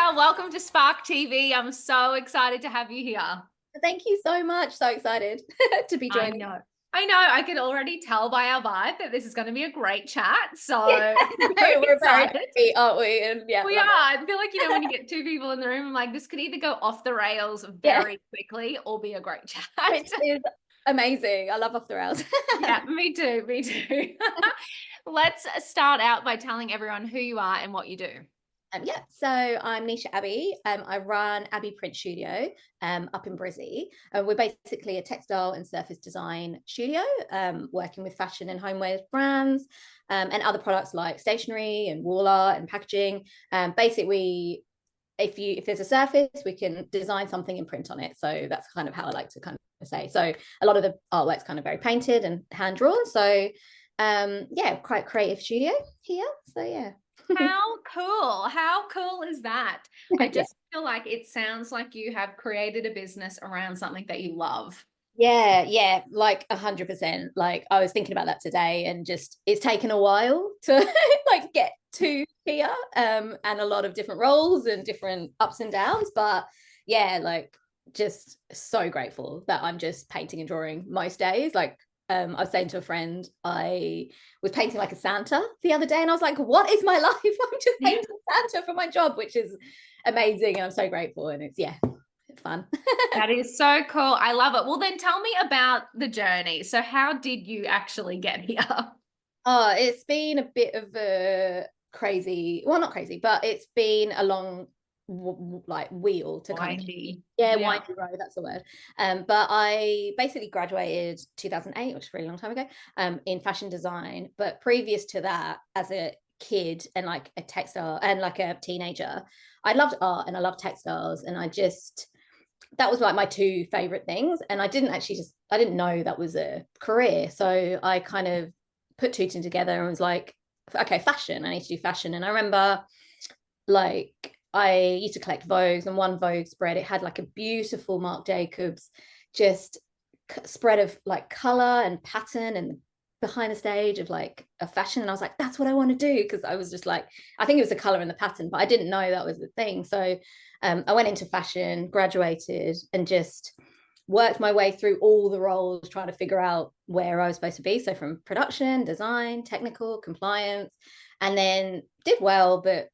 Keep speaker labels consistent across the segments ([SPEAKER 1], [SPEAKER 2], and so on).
[SPEAKER 1] Nisha, welcome to Spark TV. I'm so excited to have you here.
[SPEAKER 2] Thank you so much. So excited to be
[SPEAKER 1] I
[SPEAKER 2] joining.
[SPEAKER 1] know. I know. I can already tell by our vibe that this is going to be a great chat. So
[SPEAKER 2] Yeah,
[SPEAKER 1] I'm very
[SPEAKER 2] we're very
[SPEAKER 1] excited.
[SPEAKER 2] happy, aren't we? And yeah,
[SPEAKER 1] We are.
[SPEAKER 2] love it.
[SPEAKER 1] I feel like, when you get two people in the room, I'm like, this could either go off the rails
[SPEAKER 2] Yeah,
[SPEAKER 1] very quickly or be a great chat.
[SPEAKER 2] which is amazing. I love off the rails.
[SPEAKER 1] Yeah, me too. Me too. Let's start out by telling everyone who you are and what you do.
[SPEAKER 2] Yeah, so I'm Nisha Abbey. I run Abbey Print Studio up in Brizzy. We're basically a textile and surface design studio, working with fashion and homeware brands, and other products like stationery and wall art and packaging. Basically, if there's a surface, we can design something and print on it. So that's kind of how I like to kind of say. So a lot of the artwork's kind of very painted and hand drawn. So yeah, quite creative studio here. So yeah.
[SPEAKER 1] How cool. How cool is that? I
[SPEAKER 2] Yeah.
[SPEAKER 1] just feel like it sounds like you have created a business around something that you love.
[SPEAKER 2] Yeah, like 100%. Like I was thinking about that today, and just it's taken a while to like get to here, and a lot of different roles and different ups and downs. But yeah, like just so grateful that I'm just painting and drawing most days. Like I was saying to a friend, I was painting like a Santa the other day, and I was like, what is my life? I'm just
[SPEAKER 1] Yeah.
[SPEAKER 2] painting Santa for my job, which is amazing, and I'm so grateful, and it's yeah, fun.
[SPEAKER 1] That is so cool. I love it. Well, then tell me about the journey. So, how did you actually get here?
[SPEAKER 2] Oh, it's been a bit of a crazy, well, not crazy, but it's been a long like wheel to kind of
[SPEAKER 1] Windy.
[SPEAKER 2] yeah,
[SPEAKER 1] Yeah.
[SPEAKER 2] windy road, that's the word. But I basically graduated 2008, which is a really long time ago, in fashion design. But previous to that, as a kid and like a textile and like a teenager, I loved art and I loved textiles, and I just that was like my two favorite things. And I didn't know that was a career. So I kind of put two together and was like, okay, fashion, I need to do fashion. And I remember like I used to collect Vogues, and one Vogue spread, it had like a beautiful Marc Jacobs just spread of like color and pattern and behind the stage of like a fashion, and I was like, that's what I want to do, because I was just like, I think it was the color and the pattern, but I didn't know that was the thing. So I went into fashion, graduated, and just worked my way through all the roles trying to figure out where I was supposed to be. So from production, design, technical, compliance, and then did well, but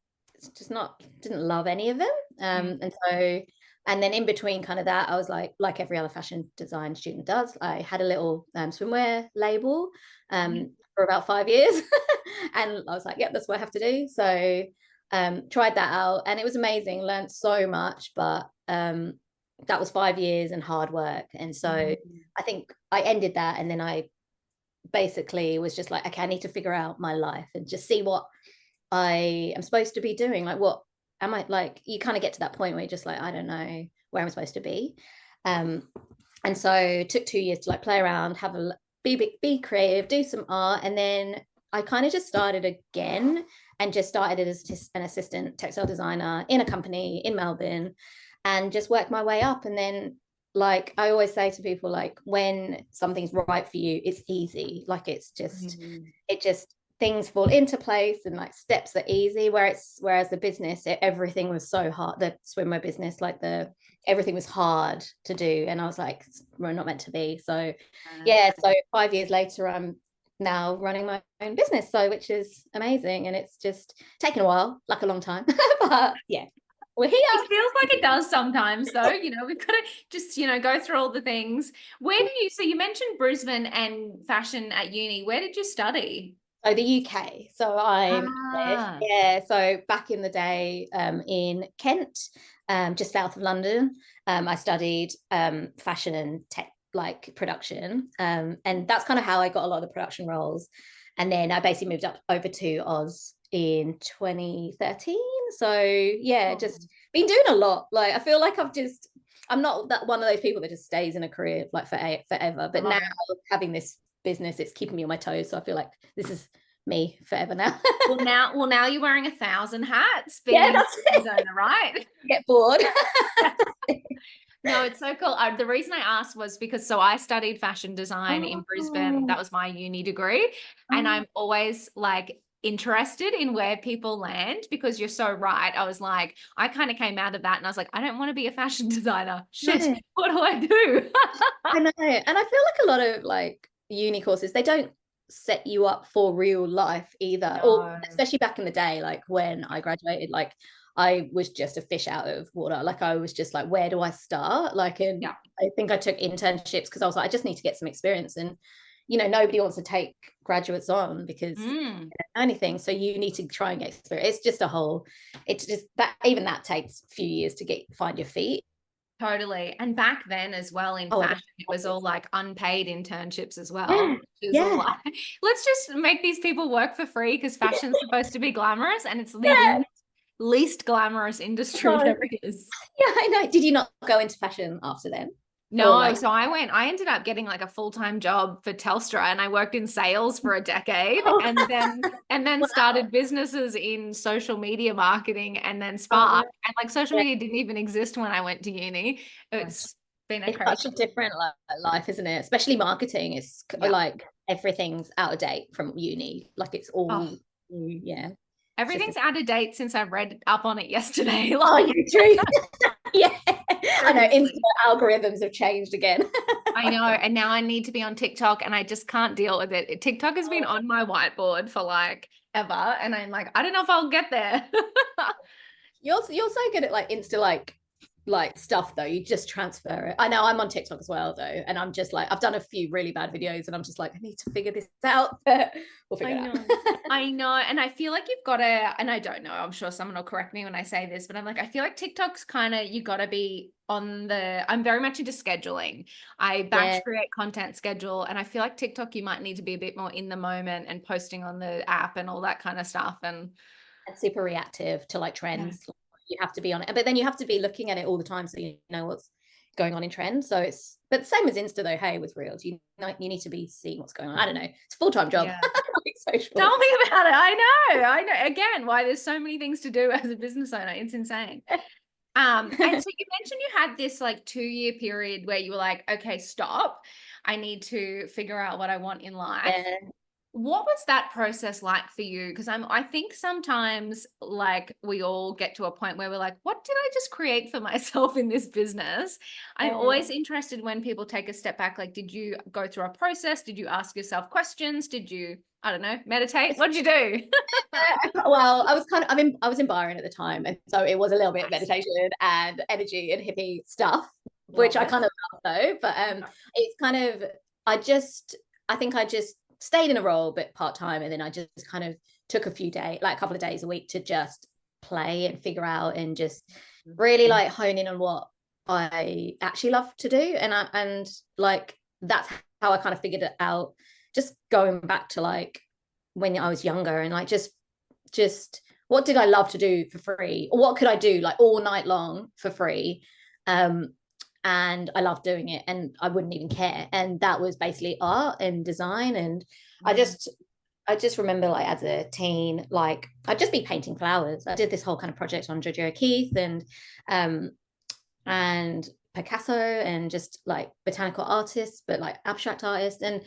[SPEAKER 2] just not didn't love any of them.
[SPEAKER 1] Mm.
[SPEAKER 2] And then in between kind of that, I was like every other fashion design student does, I had a little swimwear label for about 5 years. And I was like, yep, that's what I have to do. So tried that out, and it was amazing, learned so much. But that was 5 years and hard work. And so I think I ended that, and then I basically was just like, okay, I need to figure out my life and just see what I am supposed to be doing. Like, what am I, like, you kind of get to that point where you're just like, I don't know where I'm supposed to be. Um, and so it took 2 years to like play around, have a be creative, do some art, and then I kind of just started again, and just started as an assistant textile designer in a company in Melbourne, and just worked my way up. And then, like I always say to people, like when something's right for you, it's easy. Like it's just, it just things fall into place, and like steps are easy. Whereas the business, everything was so hard. The swimwear business, like the everything was hard to do, and I was like, we're not meant to be. So yeah, so 5 years later, I'm now running my own business, so which is amazing, and it's just taken a while, like a long time. But yeah, we're here.
[SPEAKER 1] It feels like it does sometimes, though. We've got to just, go through all the things. So you mentioned Brisbane and fashion at uni. Where did you study?
[SPEAKER 2] So the UK. So I'm
[SPEAKER 1] Ah,
[SPEAKER 2] yeah. So back in the day, in Kent, just south of London, I studied fashion and tech, like production, and that's kind of how I got a lot of the production roles. And then I basically moved up over to Oz in 2013. So yeah,
[SPEAKER 1] oh,
[SPEAKER 2] just been doing a lot. Like I feel like I'm not that one of those people that just stays in a career like forever. But now
[SPEAKER 1] no.
[SPEAKER 2] having this business, it's keeping me on my toes. So I feel like this is me forever now.
[SPEAKER 1] Well, now you're wearing 1,000 hats, being
[SPEAKER 2] Yeah,
[SPEAKER 1] in
[SPEAKER 2] that's
[SPEAKER 1] the
[SPEAKER 2] it.
[SPEAKER 1] zone, right?
[SPEAKER 2] Get bored.
[SPEAKER 1] No, it's so cool. The reason I asked was because I studied fashion design in Brisbane.
[SPEAKER 2] Oh,
[SPEAKER 1] That was my uni degree. And
[SPEAKER 2] oh,
[SPEAKER 1] I'm always like, interested in where people land, because you're so right. I was like, I kind of came out of that and I was like, I don't want to be a fashion designer. Shit,
[SPEAKER 2] No.
[SPEAKER 1] what do I do?
[SPEAKER 2] I know. And I feel like a lot of like uni courses, they don't set you up for real life either. Or
[SPEAKER 1] No.
[SPEAKER 2] especially back in the day, like when I graduated, like I was just a fish out of water. Like I was just like, where do I start? Like, and
[SPEAKER 1] Yeah.
[SPEAKER 2] I think I took internships because I was like, I just need to get some experience. And, you know, nobody wants to take graduates on because they don't know anything. So you need to try and get experience. It's just a whole, it's just that, even that takes a few years to find your feet.
[SPEAKER 1] Totally. And back then as well in fashion, it was all like unpaid internships as well.
[SPEAKER 2] Yeah.
[SPEAKER 1] Which is all
[SPEAKER 2] Yeah.
[SPEAKER 1] like, let's just make these people work for free because fashion's supposed to be glamorous, and it's the
[SPEAKER 2] Yeah.
[SPEAKER 1] least glamorous industry
[SPEAKER 2] So,
[SPEAKER 1] there is.
[SPEAKER 2] yeah, I know. Did you not go into fashion after then? Or
[SPEAKER 1] No,
[SPEAKER 2] like,
[SPEAKER 1] so I ended up getting like a full-time job for Telstra, and I worked in sales for a decade,
[SPEAKER 2] oh,
[SPEAKER 1] and then
[SPEAKER 2] wow.
[SPEAKER 1] started businesses in social media marketing, and then
[SPEAKER 2] Oh,
[SPEAKER 1] Spark. And like social
[SPEAKER 2] yeah.
[SPEAKER 1] media didn't even exist when I went to uni. It's been a
[SPEAKER 2] It's
[SPEAKER 1] crazy.
[SPEAKER 2] such a different life, isn't it? Especially marketing. It's
[SPEAKER 1] Yeah.
[SPEAKER 2] like everything's out of date from uni. Like it's
[SPEAKER 1] Oh,
[SPEAKER 2] all, yeah. It's just,
[SPEAKER 1] everything's out of date since I read up on it yesterday.
[SPEAKER 2] oh,
[SPEAKER 1] Like,
[SPEAKER 2] you true. Yeah. I know. Insta
[SPEAKER 1] seriously.
[SPEAKER 2] algorithms have changed again.
[SPEAKER 1] I know. And now I need to be on TikTok and I just can't deal with it. TikTok has been
[SPEAKER 2] Oh,
[SPEAKER 1] on my whiteboard for like ever. And I'm like, I don't know if I'll get there.
[SPEAKER 2] you're so good at like Insta like stuff though. You just transfer it. I know I'm on TikTok as well though, and I'm just like I've done a few really bad videos, and I'm just like I need to figure this out. We'll figure
[SPEAKER 1] I
[SPEAKER 2] it
[SPEAKER 1] know.
[SPEAKER 2] out.
[SPEAKER 1] I know. And I feel like you've got to, and I don't know, I'm sure someone will correct me when I say this, but I'm like, I feel like TikTok's kind of, you got to be I'm very much into scheduling. I
[SPEAKER 2] Yeah,
[SPEAKER 1] batch create content schedule. And I feel like TikTok, you might need to be a bit more in the moment and posting on the app and all that kind of stuff. And
[SPEAKER 2] and super reactive to like
[SPEAKER 1] yeah.
[SPEAKER 2] trends. You have to be on it, but then you have to be looking at it all the time so you know what's going on in trends. So it's but the same as Insta though. Hey, with Reels, you know you need to be seeing what's going on. I don't know. It's a full-time job.
[SPEAKER 1] Yeah.
[SPEAKER 2] Like social.
[SPEAKER 1] Tell me about it. I know. Again, why there's so many things to do as a business owner. It's insane. And so you mentioned you had this like 2-year period where you were like, okay, stop. I need to figure out what I want in life.
[SPEAKER 2] Yeah.
[SPEAKER 1] What was that process like for you? Because I think sometimes like we all get to a point where we're like, what did I just create for myself in this business? I'm always interested when people take a step back. Like, did you go through a process? Did you ask yourself questions? Did you, I don't know, meditate? What did you do?
[SPEAKER 2] Well, I was kind of I was in Byron at the time, and so it was a little bit of
[SPEAKER 1] Nice.
[SPEAKER 2] meditation and energy and hippie stuff, which
[SPEAKER 1] Love
[SPEAKER 2] I
[SPEAKER 1] it.
[SPEAKER 2] kind of love though. But it's kind of I just I think I just stayed in a role but part time, and then I just kind of took a few days, like a couple of days a week, to just play and figure out and just really like hone in on what I actually love to do, and like that's how I kind of figured it out. Just going back to like when I was younger and like just what did I love to do for free, or what could I do like all night long for free, and I loved doing it and I wouldn't even care, and that was basically art and design. And I just remember like as a teen, like I'd just be painting flowers. I did this whole kind of project on Georgia O'Keeffe um and Picasso and just like botanical artists, but like abstract artists. And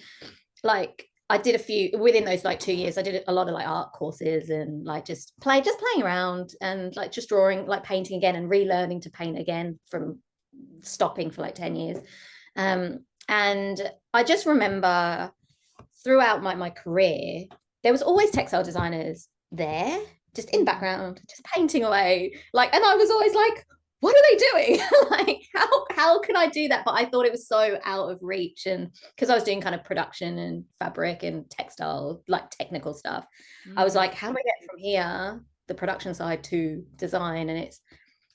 [SPEAKER 2] like I did a few within those like 2 years. I did a lot of like art courses and like just playing around and like just drawing, like painting again and relearning to paint again from stopping for like 10 years. And I just remember throughout my career, there was always textile designers there, just in the background, just painting away. Like, and I was always like, what are they doing? Like, how can I do that? But I thought it was so out of reach. And because I was doing kind of production and fabric and textile, like technical stuff, I was like, how do I get from here, the production side, to design? And it's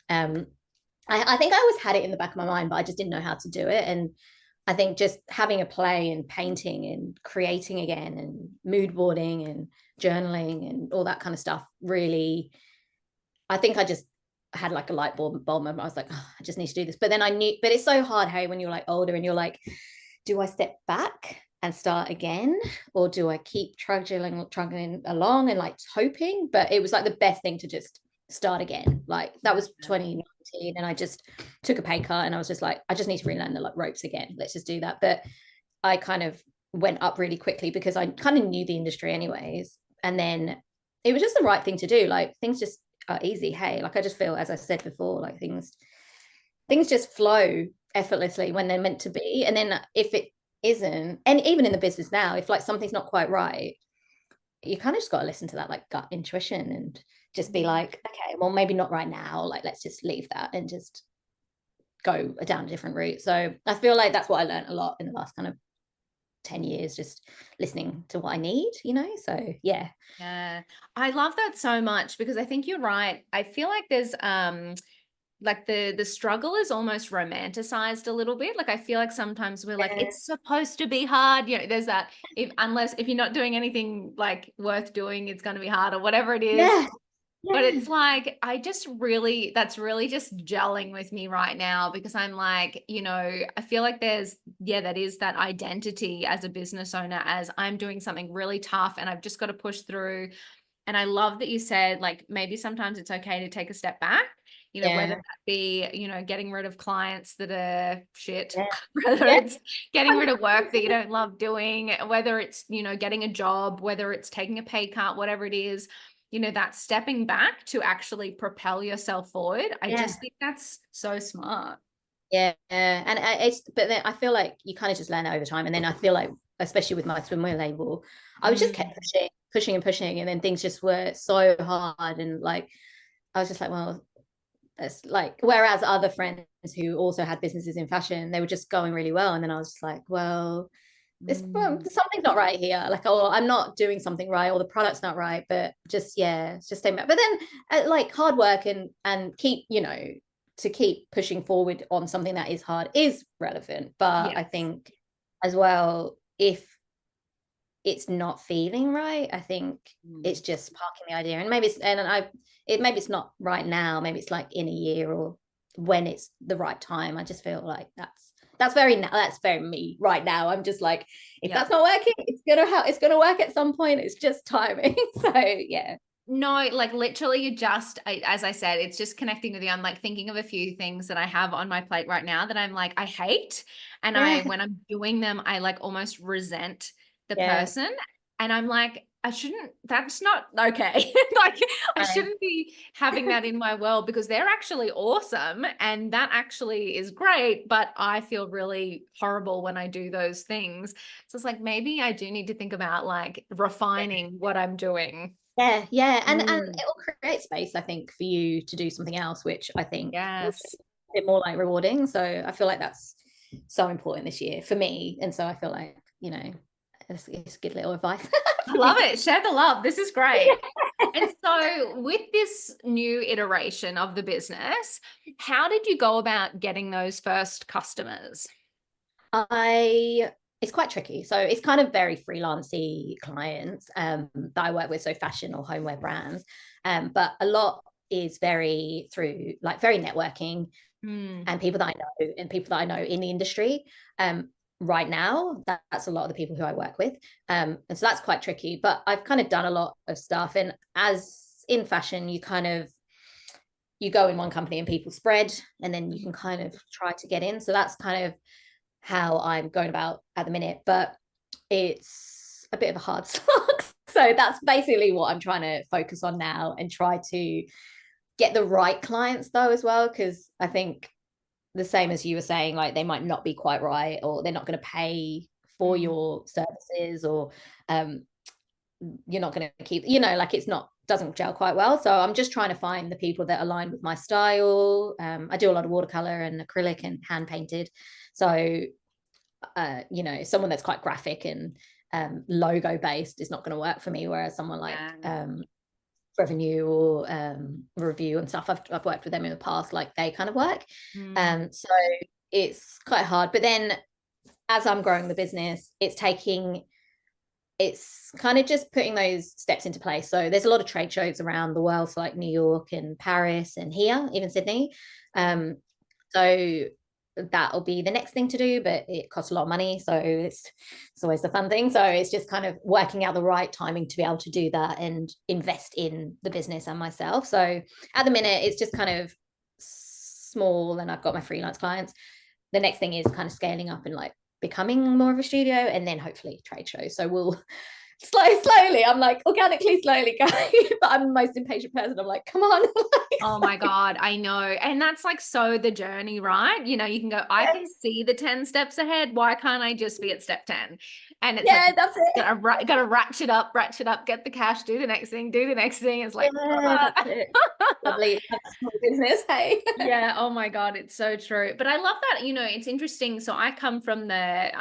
[SPEAKER 2] I think I always had it in the back of my mind, but I just didn't know how to do it. And I think just having a play and painting and creating again and mood boarding and journaling and all that kind of stuff really, I think I just had like a light bulb moment. I was like, oh, I just need to do this. But then I knew, but it's so hard, hey, when you're like older and you're like, do I step back and start again, or do I keep trudging along and like hoping? But it was like the best thing to just start again. Like that was 2019, and I just took a pay cut, and I was just like, I just need to relearn the like ropes again. Let's just do that. But I kind of went up really quickly because I kind of knew the industry anyways. And then it was just the right thing to do. Like things just are easy. Hey, like I just feel, as I said before, like things just flow effortlessly when they're meant to be. And then if it isn't, and even in the business now, if like something's not quite right, you kind of just got to listen to that like gut intuition and just be like, okay, well, maybe not right now. Like, let's just leave that and just go down a different route. So I feel like that's what I learned a lot in the last kind of 10 years, just listening to what I need, So yeah.
[SPEAKER 1] Yeah. I love that so much because I think you're right. I feel like there's like the struggle is almost romanticized a little bit. Like I feel like sometimes we're like,
[SPEAKER 2] Yeah.
[SPEAKER 1] it's supposed to be hard. There's that, if you're not doing anything like worth doing, it's going to be hard or whatever it is.
[SPEAKER 2] Yeah.
[SPEAKER 1] But
[SPEAKER 2] Yeah.
[SPEAKER 1] it's like, that's really just gelling with me right now because I'm like, I feel like that is that identity as a business owner, as I'm doing something really tough and I've just got to push through. And I love that you said, like, maybe sometimes it's okay to take a step back, whether
[SPEAKER 2] Yeah.
[SPEAKER 1] that be, getting rid of clients that are shit,
[SPEAKER 2] Yeah.
[SPEAKER 1] whether
[SPEAKER 2] Yeah.
[SPEAKER 1] it's getting rid of work that you don't love doing, whether it's, getting a job, whether it's taking a pay cut, whatever it is, that stepping back to actually propel yourself forward. I
[SPEAKER 2] Yeah.
[SPEAKER 1] just think that's so smart.
[SPEAKER 2] Yeah. And but then I feel like you kind of just learn it over time. And then I feel like, especially with my swimwear label, I was just kept pushing and pushing. And then things just were so hard. And like, I was just like, well, that's like, whereas other friends who also had businesses in fashion, they were just going really well. And then I was just like, well, something's not right here. Like, oh, I'm not doing something right, or the product's not right. But just, yeah, it's just staying back. But then like hard work and keep, to keep pushing forward on something that is hard is relevant. But
[SPEAKER 1] Yes.
[SPEAKER 2] I think as well, if it's not feeling right, I think it's just parking the idea. And maybe maybe it's not right now, maybe it's like in a year or when it's the right time. I just feel like that's very me right now. I'm just like, if that's not working, it's gonna work at some point. It's just timing. So yeah.
[SPEAKER 1] No, like literally as I said, it's just connecting with you. I'm like thinking of a few things that I have on my plate right now that I'm like, I hate. And
[SPEAKER 2] Yeah.
[SPEAKER 1] when I'm doing them, I like almost resent the
[SPEAKER 2] Yeah.
[SPEAKER 1] person. And I'm like, that's not okay. Like I shouldn't be having that in my world because they're actually awesome. And that actually is great. But I feel really horrible when I do those things. So it's like, maybe I do need to think about like refining what I'm doing.
[SPEAKER 2] Yeah. And it will create space, I think, for you to do something else, which I think will
[SPEAKER 1] Yes.
[SPEAKER 2] be a bit more like rewarding. So I feel like that's so important this year for me. And so I feel like, it's good little advice.
[SPEAKER 1] I love it. Share the love. This is great. And so, with this new iteration of the business, how did you go about getting those first customers?
[SPEAKER 2] It's quite tricky. So it's kind of very freelancey clients that I work with, so fashion or homeware brands. But a lot is very networking and people that I know and people that I know in the industry. Right now, that's a lot of the people who I work with. And so that's quite tricky. But I've kind of done a lot of stuff. And as in fashion, you go in one company and people spread, and then you can kind of try to get in. So that's kind of how I'm going about at the minute, but it's a bit of a hard slog. So that's basically what I'm trying to focus on now and try to get the right clients though as well, because I think the same as you were saying, like they might not be quite right, or they're not going to pay for your services, or you're not going to keep, like it's not doesn't gel quite well. So I'm just trying to find the people that align with my style. I do a lot of watercolor and acrylic and hand painted. So, someone that's quite graphic and logo based is not going to work for me. Whereas someone like revenue or review and stuff, I've worked with them in the past, like they kind of work. So it's quite hard. But then as I'm growing the business, it's kind of just putting those steps into place. So there's a lot of trade shows around the world, so like New York and Paris and here, even Sydney. So that'll be the next thing to do, but it costs a lot of money. So it's always the fun thing. So it's just kind of working out the right timing to be able to do that and invest in the business and myself. So at the minute, it's just kind of small, and I've got my freelance clients. The next thing is kind of scaling up and like becoming more of a studio, and then hopefully trade shows. So we'll slowly. I'm like organically slowly going, but I'm the most impatient person. I'm like, come on.
[SPEAKER 1] Oh my God, I know. And that's like so the journey, right? You know, you can go, I can see the 10 steps ahead. Why can't I just be at step 10? And it's
[SPEAKER 2] Yeah,
[SPEAKER 1] like,
[SPEAKER 2] that's it.
[SPEAKER 1] gotta ratchet up, get the cash, do the next thing, do the next thing. It's like,
[SPEAKER 2] Yeah, that's it. Lovely. That's small business, hey.
[SPEAKER 1] yeah, oh my God, it's so true. But I love that, you know, it's interesting. So I come from the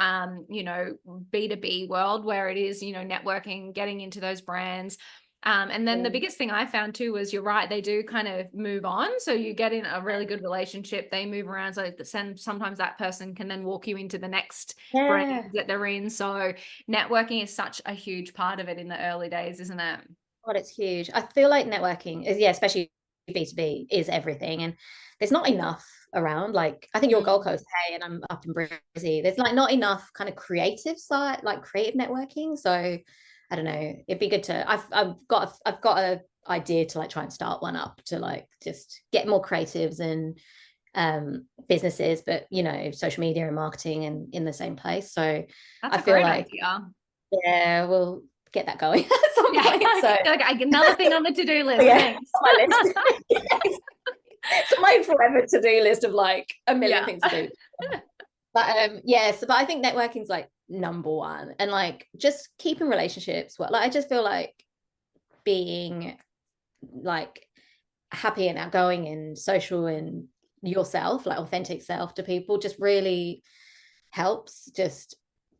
[SPEAKER 1] you know, B2B world where it is, you know, networking, getting into those brands. And then the biggest thing I found too was, you're right, they do kind of move on. So you get in a really good relationship, they move around. So sometimes that person can then walk you into the next brand that they're in. So networking is such a huge part of it in the early days, isn't it?
[SPEAKER 2] God, it's huge. I feel like networking is, yeah, especially B2B, is everything. And there's not enough around. Like, I think you're Gold Coast, hey, and I'm up in Brizzy. There's like not enough kind of creative side, like creative networking. So I don't know. It'd be good to, I've got a idea to like try and start one up to like just get more creatives and businesses, but you know, social media and marketing and in the same place. So
[SPEAKER 1] That's
[SPEAKER 2] I
[SPEAKER 1] a
[SPEAKER 2] feel
[SPEAKER 1] great
[SPEAKER 2] like,
[SPEAKER 1] idea.
[SPEAKER 2] yeah, we'll get that going at some
[SPEAKER 1] Yeah,
[SPEAKER 2] point. So
[SPEAKER 1] like another thing on the to-do list.
[SPEAKER 2] yeah,
[SPEAKER 1] Thanks.
[SPEAKER 2] on my list. It's my forever to-do list of like a million
[SPEAKER 1] Yeah.
[SPEAKER 2] things to do. But yeah, so but I think networking's like number one, and like just keeping relationships well. Like I just feel like being like happy and outgoing and social and yourself, like authentic self to people, just really helps just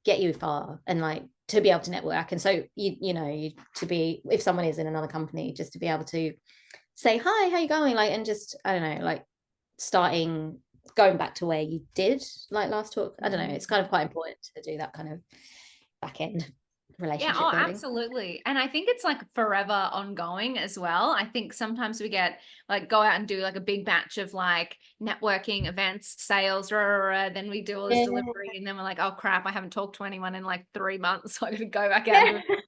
[SPEAKER 2] get you far, and like to be able to network. And so you know, you to be, if someone is in another company, just to be able to say hi, how you going, like, and just I don't know, like starting going back to where you did like last talk. I don't know, it's kind of quite important to do that kind of back end
[SPEAKER 1] Yeah,
[SPEAKER 2] relationship
[SPEAKER 1] oh,
[SPEAKER 2] building.
[SPEAKER 1] absolutely. And I think it's like forever ongoing as well. I think sometimes we get like go out and do like a big batch of like networking events, sales, rah, rah, rah, then we do all this
[SPEAKER 2] Yeah,
[SPEAKER 1] delivery, and then we're like, oh crap, I haven't talked to anyone in like 3 months. So I gotta go back out and do
[SPEAKER 2] yeah,
[SPEAKER 1] it.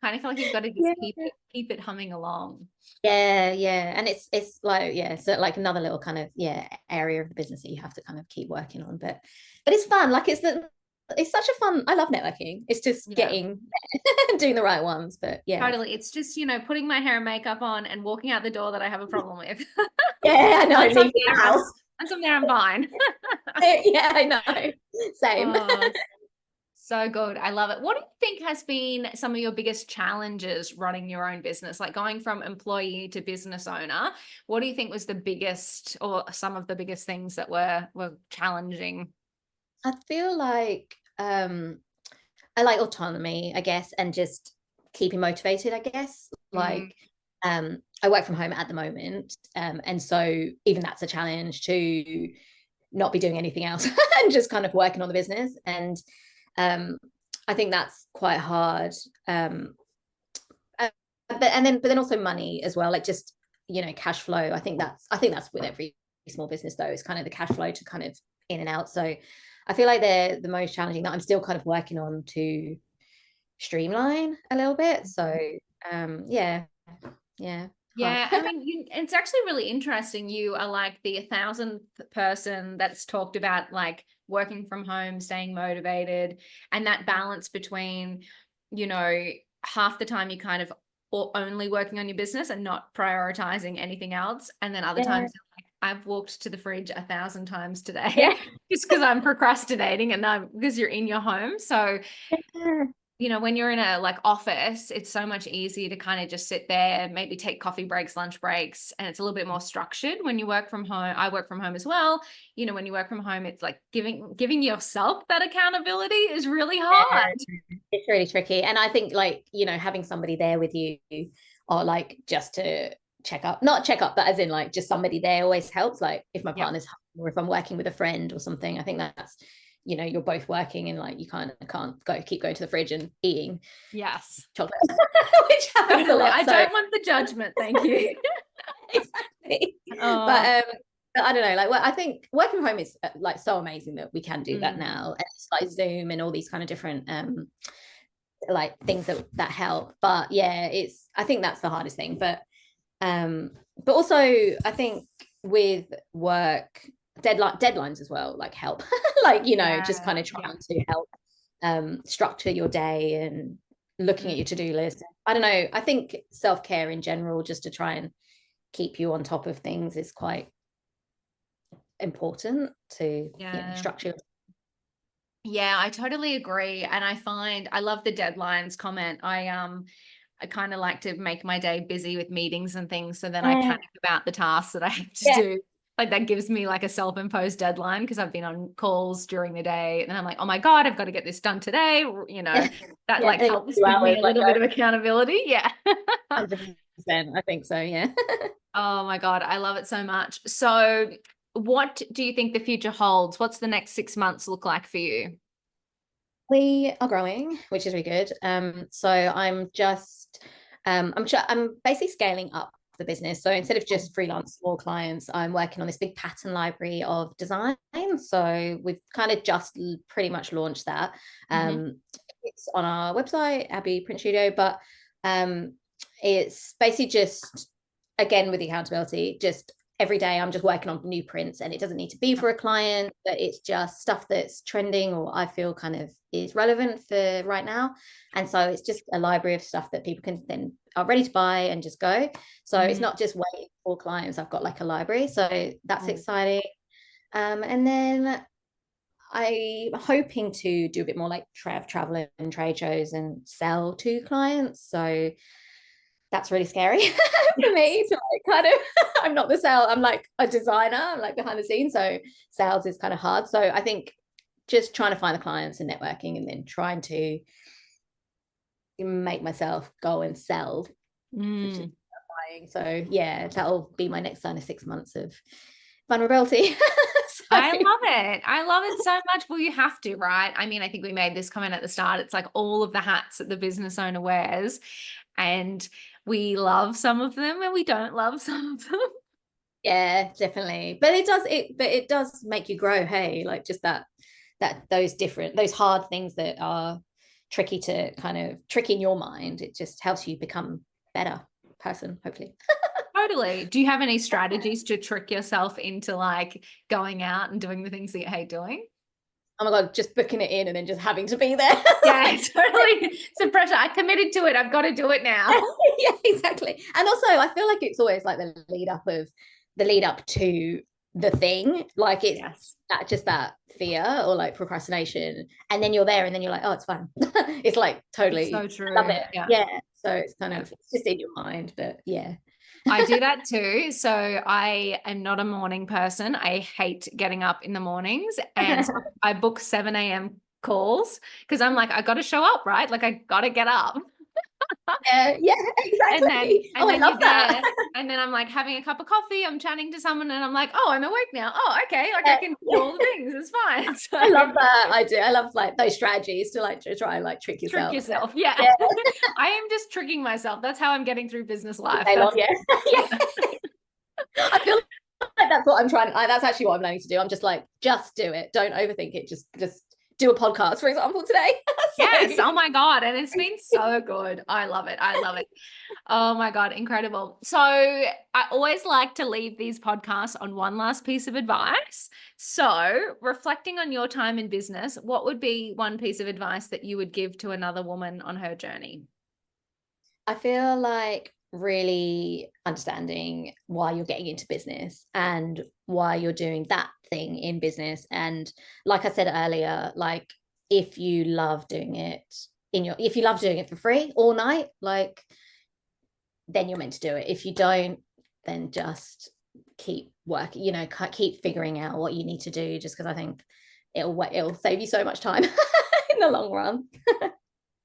[SPEAKER 1] Kind of feel like you've got to just
[SPEAKER 2] yeah,
[SPEAKER 1] keep it humming along.
[SPEAKER 2] yeah. And it's like, yeah, so like another little kind of, yeah, area of the business that you have to kind of keep working on. But it's fun. Like it's such a fun, I love networking. It's just
[SPEAKER 1] Yeah.
[SPEAKER 2] getting doing the right ones. But yeah.
[SPEAKER 1] Totally. It's just, you know, putting my hair and makeup on and walking out the door that I have a problem with.
[SPEAKER 2] Yeah, I know,
[SPEAKER 1] Once I'm
[SPEAKER 2] leaving the
[SPEAKER 1] there,
[SPEAKER 2] house.
[SPEAKER 1] once I'm there, I'm fine.
[SPEAKER 2] Yeah, I know. Same.
[SPEAKER 1] Oh, so good. I love it. What do you think has been some of your biggest challenges running your own business, like going from employee to business owner? What do you think was the biggest, or some of the biggest things that were challenging?
[SPEAKER 2] I feel like I like autonomy, I guess, and just keeping motivated, I guess.
[SPEAKER 1] Mm,
[SPEAKER 2] Like I work from home at the moment. And so even that's a challenge to not be doing anything else and just kind of working on the business. And um I think that's quite hard. But then also money as well, like just, you know, cash flow. I think that's with every small business though, is kind of the cash flow to kind of in and out. So I feel like they're the most challenging, that I'm still kind of working on to streamline a little bit. So yeah, hard.
[SPEAKER 1] yeah, I mean, it's actually really interesting. You are like the 1,000th person that's talked about like working from home, staying motivated, and that balance between, you know, half the time you kind of or only working on your business and not prioritizing anything else, and then other
[SPEAKER 2] Yeah,
[SPEAKER 1] times like, I've walked to the fridge 1,000 times today
[SPEAKER 2] yeah,
[SPEAKER 1] just because I'm procrastinating, and I'm because you're in your home. So
[SPEAKER 2] yeah.
[SPEAKER 1] you know, when you're in a like office, it's so much easier to kind of just sit there, maybe take coffee breaks, lunch breaks, and it's a little bit more structured. When you work from home, I work from home as well. You know, when you work from home, it's like giving yourself that accountability is really hard.
[SPEAKER 2] It's really tricky. And I think like, you know, having somebody there with you, or like just to check up, not check up, but as in like just somebody there always helps. Like if my
[SPEAKER 1] Yep.
[SPEAKER 2] partner's home, or if I'm working with a friend or something, I think that's, you know, you're both working and like you kind of can't keep going to the fridge and eating
[SPEAKER 1] Yes.
[SPEAKER 2] chocolate, which happens a
[SPEAKER 1] Totally.
[SPEAKER 2] lot.
[SPEAKER 1] I
[SPEAKER 2] So
[SPEAKER 1] don't want the judgment. Thank you.
[SPEAKER 2] exactly.
[SPEAKER 1] Oh,
[SPEAKER 2] But I don't know, like, well, I think working from home is like so amazing that we can do that
[SPEAKER 1] mm.
[SPEAKER 2] now. And it's like Zoom and all these kind of different like things that help. But yeah, I think that's the hardest thing. But also I think with work, deadlines as well, like help. Like, you know, just
[SPEAKER 1] Yeah.
[SPEAKER 2] kind of
[SPEAKER 1] Yeah.
[SPEAKER 2] trying to help structure your day and looking at your to-do list. I don't know. I think self-care in general, just to try and keep you on top of things, is quite important to
[SPEAKER 1] Yeah.
[SPEAKER 2] structure.
[SPEAKER 1] Yeah, I totally agree. And I find I love the deadlines comment. I kind of like to make my day busy with meetings and things. So then I
[SPEAKER 2] Yeah.
[SPEAKER 1] panic about the tasks that I have to
[SPEAKER 2] Yeah.
[SPEAKER 1] do. Like that gives me like a self-imposed deadline because I've been on calls during the day. And then I'm like, oh my God, I've got to get this done today. You know,
[SPEAKER 2] Yeah.
[SPEAKER 1] that
[SPEAKER 2] Yeah.
[SPEAKER 1] like
[SPEAKER 2] And
[SPEAKER 1] helps
[SPEAKER 2] 2
[SPEAKER 1] give me
[SPEAKER 2] hours,
[SPEAKER 1] a
[SPEAKER 2] like
[SPEAKER 1] little bit of accountability. Yeah.
[SPEAKER 2] 100%. I think so. Yeah.
[SPEAKER 1] Oh my God, I love it so much. So what do you think the future holds? What's the next 6 months look like for you?
[SPEAKER 2] We are growing, which is really good. So I'm basically scaling up the business. So instead of just freelance small clients, I'm working on this big pattern library of design. So we've kind of just pretty much launched that.
[SPEAKER 1] Mhm.
[SPEAKER 2] It's on our website, Abbey Print Studio, but um, it's basically just, again, with the accountability, just every day I'm just working on new prints, and it doesn't need to be for a client, but it's just stuff that's trending or I feel kind of is relevant for right now. And so it's just a library of stuff that people can then are ready to buy and just go. So it's
[SPEAKER 1] Mm.
[SPEAKER 2] not just waiting for clients. I've got like a library. So that's
[SPEAKER 1] Mm.
[SPEAKER 2] exciting. And then I'm hoping to do a bit more like travel and trade shows and sell to clients. So that's really scary for me to like kind of I'm not the sale, I'm like a designer, I'm like behind the scenes, so sales is kind of hard. So I think just trying to find the clients and networking, and then trying to make myself go and sell, which is
[SPEAKER 1] Mm.
[SPEAKER 2] buying. So yeah, that'll be my next kind of 6 months of vulnerability. So
[SPEAKER 1] I love it. I love it so much. Well, you have to, right? I mean, I think we made this comment at the start. It's like all of the hats that the business owner wears, and we love some of them and we don't love some of them.
[SPEAKER 2] yeah, definitely. But it does make you grow. Hey, like just those hard things that are tricky to kind of trick in your mind, it just helps you become better person, hopefully.
[SPEAKER 1] Totally. Do you have any strategies to trick yourself into like going out and doing the things that you hate doing?
[SPEAKER 2] Oh my God, just booking it in and then just having to be there.
[SPEAKER 1] Yeah, totally. It's a pressure. I committed to it. I've got to do it now.
[SPEAKER 2] Yeah, exactly. And also I feel like it's always like the lead up to the thing. Like it's
[SPEAKER 1] Yes.
[SPEAKER 2] that fear or like procrastination. And then you're there and then you're like, oh, it's fine. It's like
[SPEAKER 1] It's
[SPEAKER 2] totally
[SPEAKER 1] so
[SPEAKER 2] love
[SPEAKER 1] true.
[SPEAKER 2] it.
[SPEAKER 1] Yeah.
[SPEAKER 2] Yeah. So it's kind
[SPEAKER 1] Yeah.
[SPEAKER 2] of it's just in your mind. But yeah.
[SPEAKER 1] I do that too. So I am not a morning person. I hate getting up in the mornings. And so I book 7 a.m. calls because I'm like, I got to show up, right? Like I got to get up.
[SPEAKER 2] Yeah, exactly.
[SPEAKER 1] And
[SPEAKER 2] Oh, I
[SPEAKER 1] then
[SPEAKER 2] love
[SPEAKER 1] you're
[SPEAKER 2] that.
[SPEAKER 1] there, and then I'm like having a cup of coffee, I'm chatting to someone, and I'm like, oh, I'm awake now. Oh, okay, like I
[SPEAKER 2] Yeah,
[SPEAKER 1] can do
[SPEAKER 2] yeah.
[SPEAKER 1] all the things. It's fine.
[SPEAKER 2] I
[SPEAKER 1] So
[SPEAKER 2] love that. I do. I love like those strategies to like to try and like trick
[SPEAKER 1] trick
[SPEAKER 2] yourself.
[SPEAKER 1] yourself. Yeah.
[SPEAKER 2] Yeah,
[SPEAKER 1] I am just tricking myself. That's how I'm getting through business
[SPEAKER 2] all
[SPEAKER 1] life.
[SPEAKER 2] day long.
[SPEAKER 1] That's
[SPEAKER 2] Yeah.
[SPEAKER 1] yeah.
[SPEAKER 2] I feel like that's what I'm trying. That's actually what I'm learning to do. I'm just like, just do it. Don't overthink it. Just do a podcast, for example, today.
[SPEAKER 1] Yes.
[SPEAKER 2] So
[SPEAKER 1] Oh my God. And it's been so good. I love it. I love it. Oh my God. Incredible. So I always like to leave these podcasts on one last piece of advice. So reflecting on your time in business, what would be one piece of advice that you would give to another woman on her journey?
[SPEAKER 2] I feel like really understanding why you're getting into business and why you're doing that thing in business. And like I said earlier, like if you love doing it if you love doing it for free all night, like then you're meant to do it. If you don't, then just keep working, keep figuring out what you need to do, just because I think it'll save you so much time in the long run.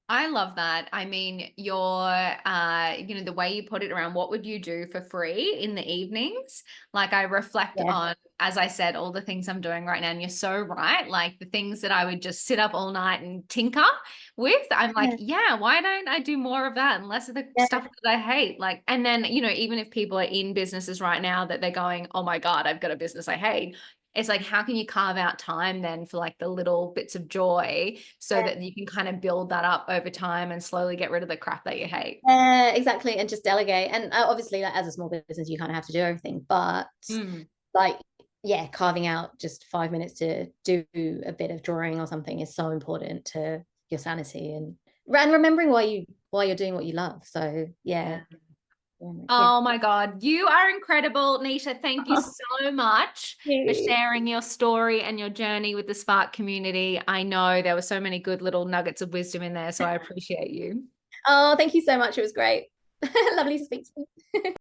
[SPEAKER 1] I love that. I mean, the way you put it around, what would you do for free in the evenings? Like I reflect
[SPEAKER 2] Yeah.
[SPEAKER 1] on, as I said, all the things I'm doing right now. And you're so right. Like the things that I would just sit up all night and tinker with, I'm like,
[SPEAKER 2] Yeah.
[SPEAKER 1] yeah, why don't I do more of that and less of the stuff
[SPEAKER 2] Yeah.
[SPEAKER 1] that I hate? Like, and then, even if people are in businesses right now that they're going, oh my God, I've got a business I hate. It's like, how can you carve out time then for like the little bits of joy so that you can kind of build that up over time and slowly get rid of the crap that you hate?
[SPEAKER 2] Yeah, exactly. And just delegate. And obviously, like as a small business, you kind of have to do everything. But
[SPEAKER 1] Mm.
[SPEAKER 2] like, yeah, carving out just 5 minutes to do a bit of drawing or something is so important to your sanity and And remembering why you're doing what you love. So yeah.
[SPEAKER 1] Oh my God, you are incredible, Nisha. Thank you so much for sharing your story and your journey with the Spark community. I know there were so many good little nuggets of wisdom in there, so I appreciate you.
[SPEAKER 2] Oh, thank you so much. It was great. Lovely to speak to you.